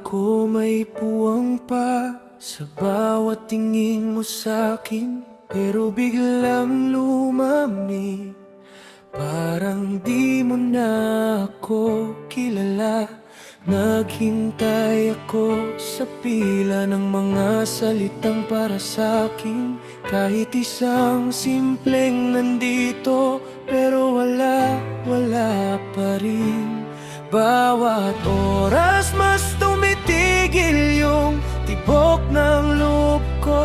ko may puwang pa sa bawat tingin mo sa'kin, pero biglang lumamig. Parang di mo na ako kilala. Naghintay ako sa pila ng mga salitang para sa'kin, kahit isang simpleng nandito, pero wala pa rin. Bawat oras mas tumitigil yung tibok ng loob ko.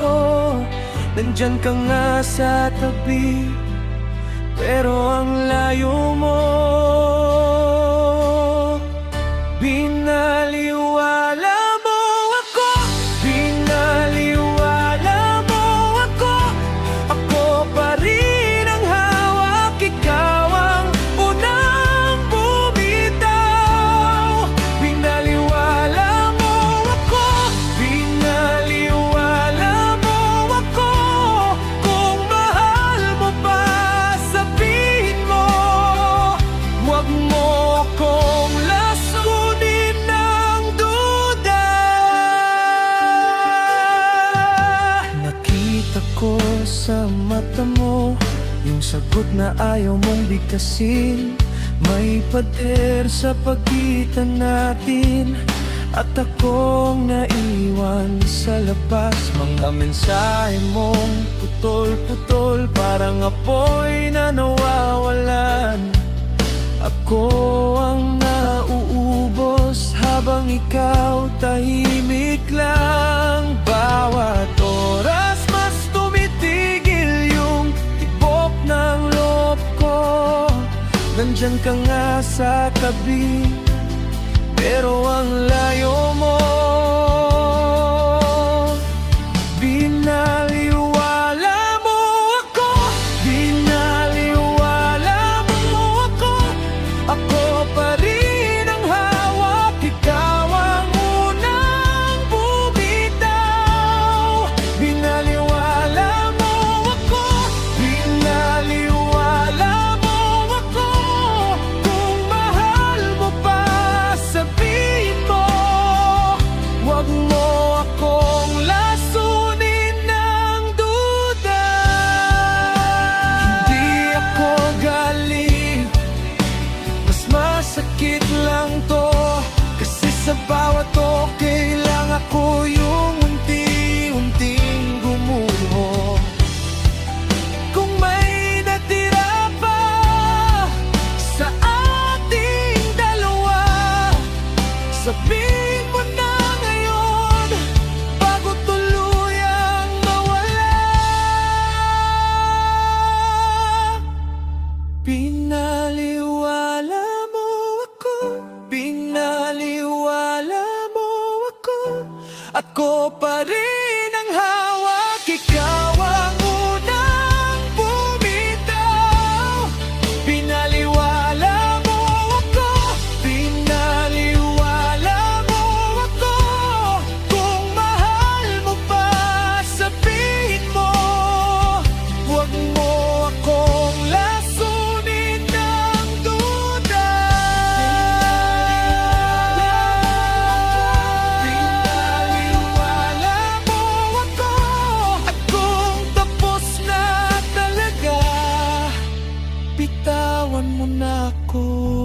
Nandyan ka nga sa tabi, pero ang layo mo. Binaliwala mo ako, binaliwala mo ako. Ako pa rin ang hawak, ikaw ang unang bumitaw. Binaliwala mo ako, binaliwala mo ako. Kung mahal mo pa, sabihin mo. Huwag mo akong lasunin ng duda. Nakita ko sa mata mo yung sagot na ayaw mong bigkasin. May pader sa pagitan natin, at akong naiwan sa labas. Mga mensahe mong putol-putol, parang apoy na nawawalan. Ako ang nauubos habang ikaw tahimik lang. Bawat oras mas tumitigil yung tibok ng loob ko. Nandyan ka nga sa tabi, pero ang layo mo. Binaliwala mo ako, binaliwala mo ako. Ako pa rin ang hawak, ikaw ang unang bumitaw. Binaliwala mo ako, binaliwala mo ako. Kung mahal mo pa, sabihin mo. Huwag mo akong lasunin ng duda. Hindi ako galing, mas masakit lang to. Kasi sa bawat okay lang ako yung unti-unting gumuho. Kung may natira pa sa ating dalawa, sabihin mo na ngayon, bago tuluyang mawala. Binaliwala mo ako, binaliwala mo ako. Ako pa rin ang hawak, ikaw ang unang bumitaw. Binaliwala mo ako, binaliwala mo ako. Kung mahal mo pa, sabihin mo. Huwag mo akong lasunin ng duda. Binaliwala mo ako, at kung tapos na talaga, bitawan mo na ako.